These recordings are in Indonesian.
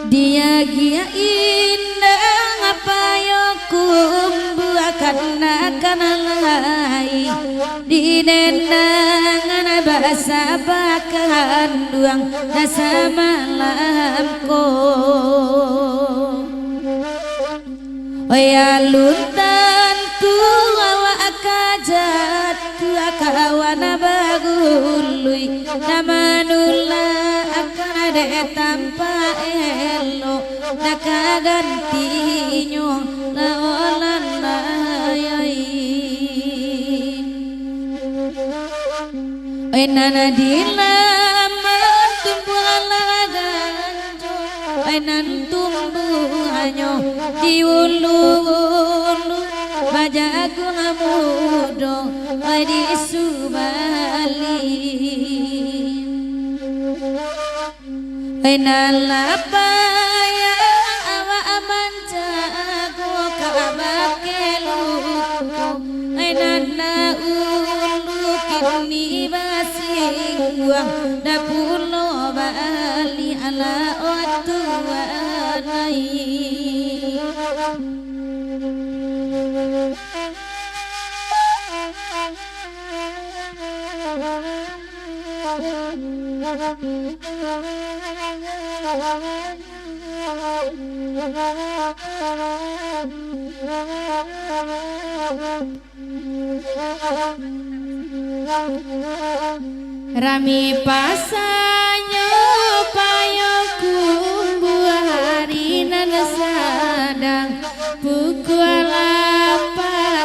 Dia indah ngapayokum buakan kanalai di nenangan bahasa bakan duang nasa malamko oya luntan tuawa akajat kawana bagului namanullah akan ada tanpa elo nakagantinyo laolan layai ay nanadilaman tumpualaganjo ay nantumbuhanyo diulu-ulu bajago ngamudo ay di subali ay nalapaya awa amanjago kabakeluko ay nanaulu kini basing buang dapulo bali ala otuanai Rami pasanyo payo kumbuah harinan sadang pukul 8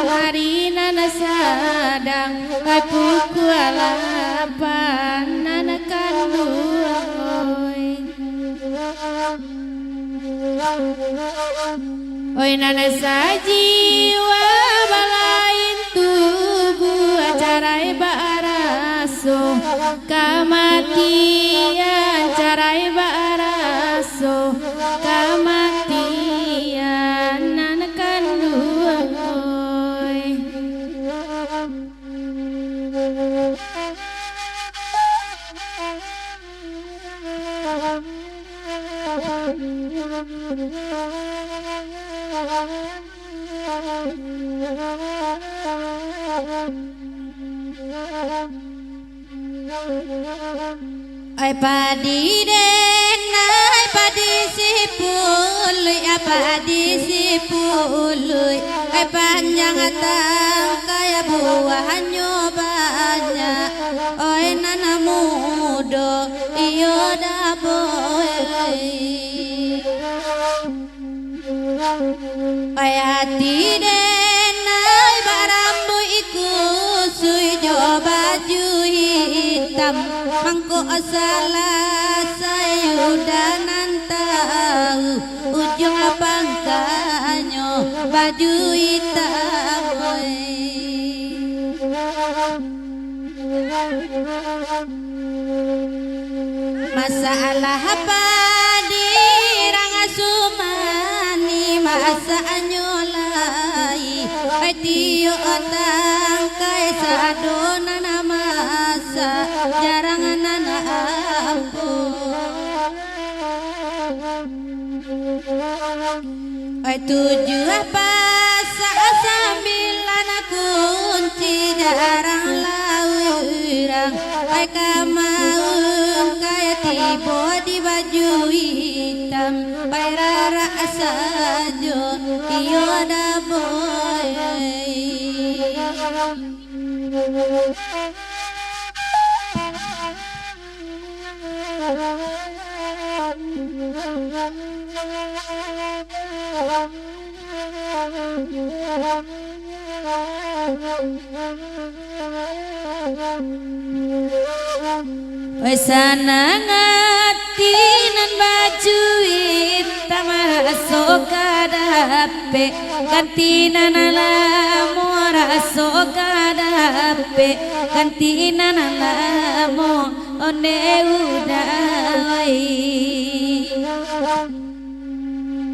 harinan sadang ay pukul 8 nanakan duoy oy nana sajiwa balain tubuh acarai baraso kamatian carai baraso kamatian nanakan duoy ay padi den ay padi sipuluy ay padi sipuluy ay panjang tangkay buahnya banyak oy nana mudo iyo daboy ay hati den ay barambu ikusui jo baju hitam mangko salah sayudanan tahu ujung pangkanyo baju hitam masalah apa dirang asumani masa nyolai ay tiyo otang kay sadonan masa jarang nana ay 7 pasa 9 kunci jarang laurang ay kamaung kaya tibo di baju hitam ay rara sajo iyo daboy sana ngatinan baju hitam masuk kadape kantinan alamu rasuk kadape kantinan alamu one udai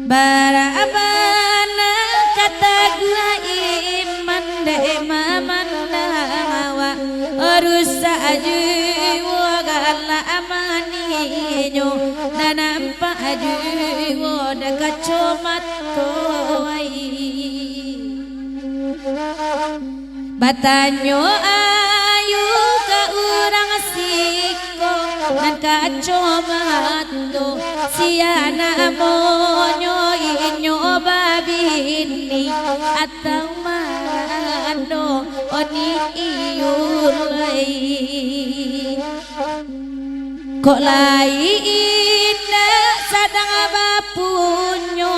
barabana kata gua iman de mamandawa urusa ajiwo gala amaninyo nanampa ajiwo dakacomat toai batanyo ayu ka urang siko nan kacomat to siana monyo inyo babini atau mano oni iulai kok lain sadang bapunyo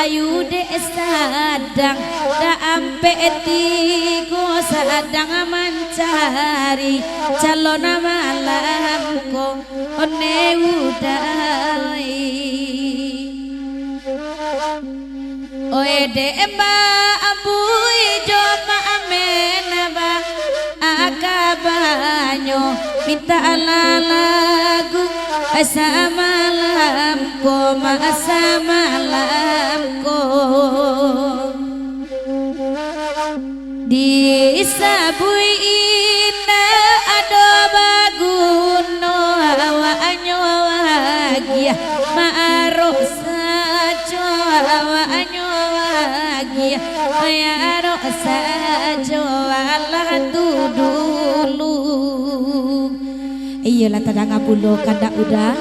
ayu de sadang da ampe tigo sadang mencari calon malam ko one udai oe de ba abui joma amenaba akabanyo minta lagu asa malamko masa malamko di sabui ina ado baguno hawa anyo wagia maaro sajo hawa anyo wagia maaro sajo Allah dulu iyalah tadang apulo kada udah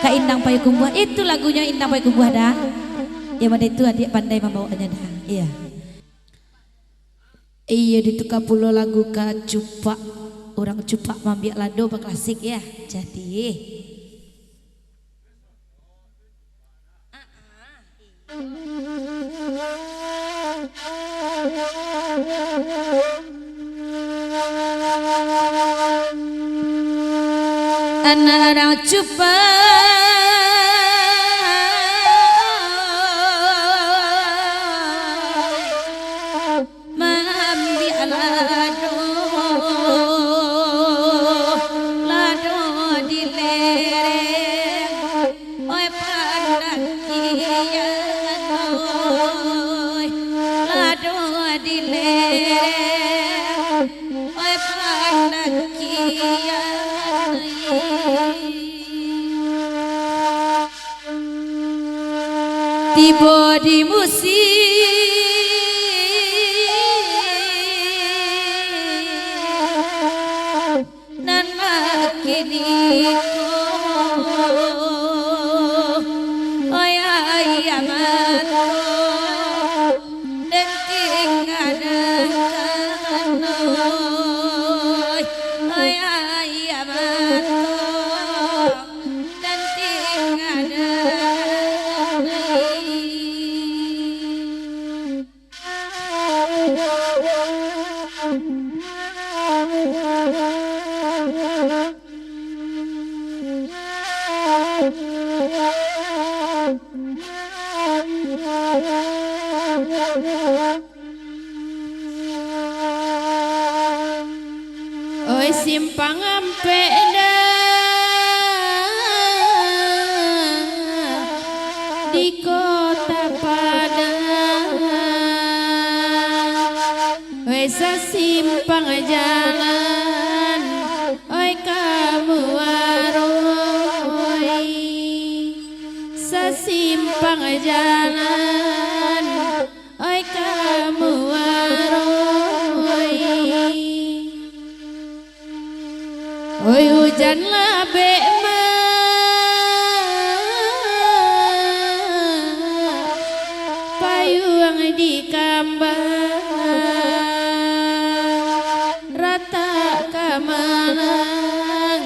ka Indang Payakumbuh itu lagunya Indang Payakumbuh dah ya mana itu adik pandai membawanya dah iya iya ditukar pulo lagu ka cupak orang cupak mambiak lado pak klasik ya jadi anak cupak tiba di musim nan makin iko ay amato dan tinggalan kanoy ay amato dan tinggalan oi simpang ampeda di kota Padang oi simpang jalan oi kamu waroi sesimpang jalan oi kamu waroi oi hujan labe payung di kambang rata kamalang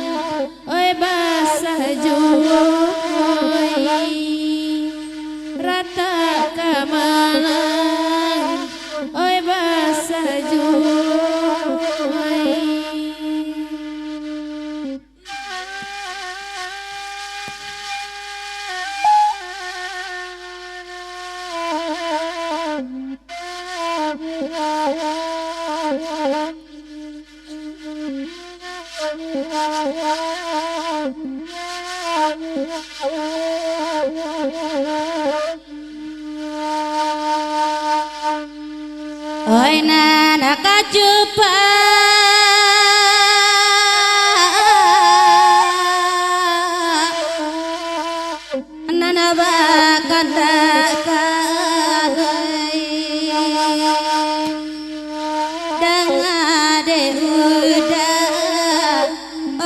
oi basah juoi rata kamalang oi basah juoi oi nana kacupa nana bakanda dangade uda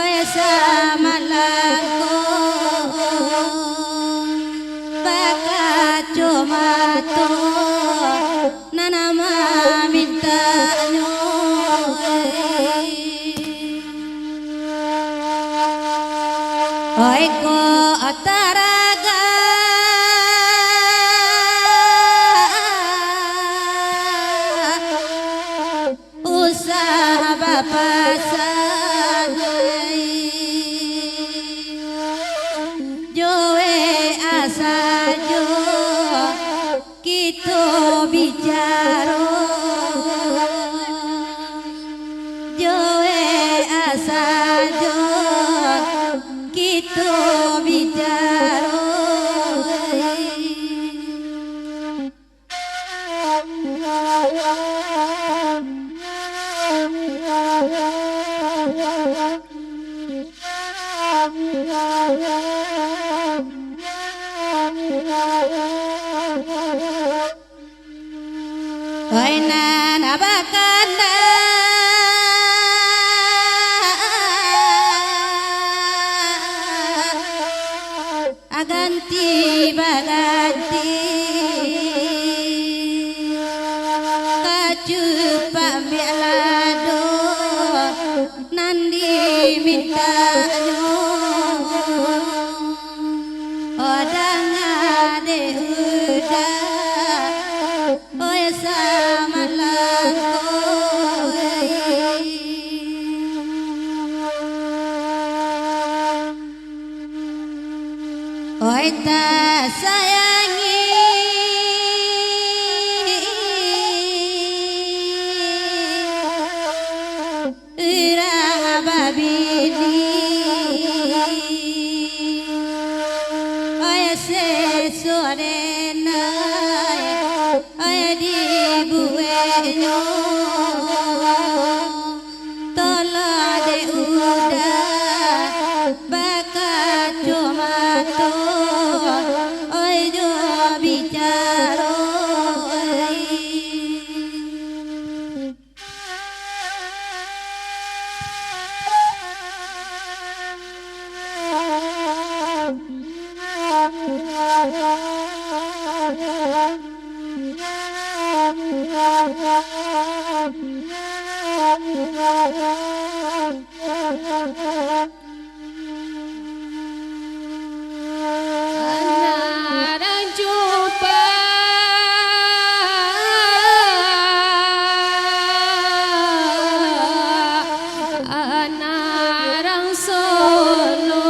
oi samalangko bakaco mato nana minta oi ko ataraga usaha bapak sagai joe asa jo kita bicara joe asa jo kita bicara oi nana bakanda aganti baganti kacupa mialado nandi minta odangade uda oi samalangko oi ta sayangi ira babini oi se sorena oi di buenyo tola de uda bakaco mato oi jo bicara Narang jumpa narang solo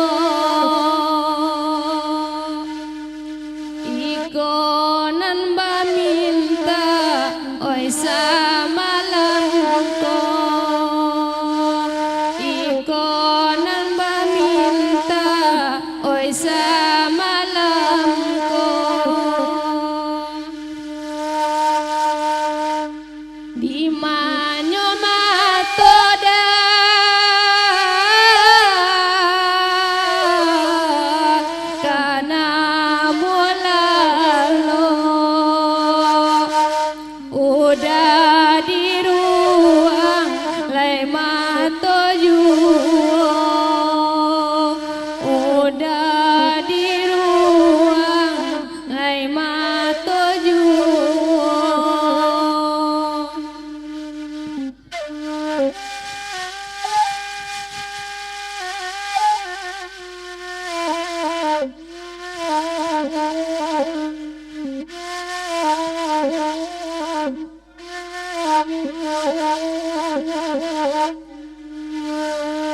ikonan baminta oi samalangko ikonan baminta oi samalangko di manyo matoda kana mulalo udah di ruang lai mato udah di ruang lai mato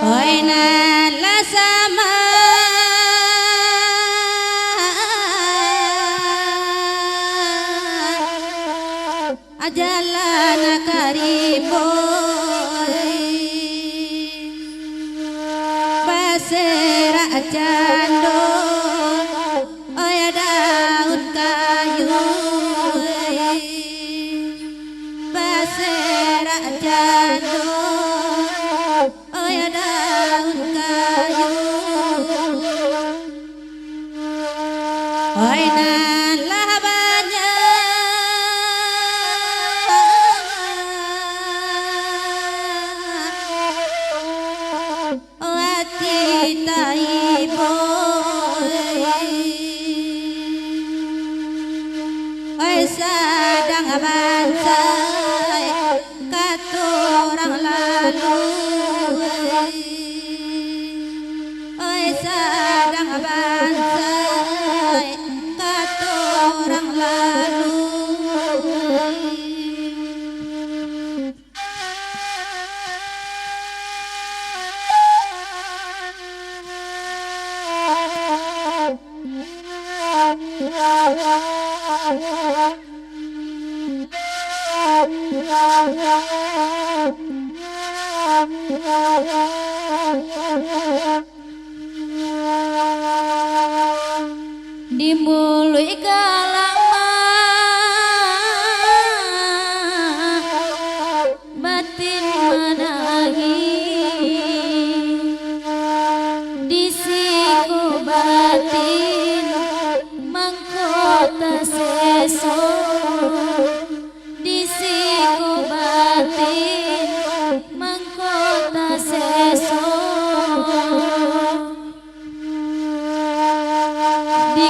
oi nala sama Oi nan lah banyak hati tai boy oi sadang bansai katurang lalu oi sadang bansai katurang lalu di mului kalama batin menangis di siku batin mangkota seso di siku batin mangkota seso di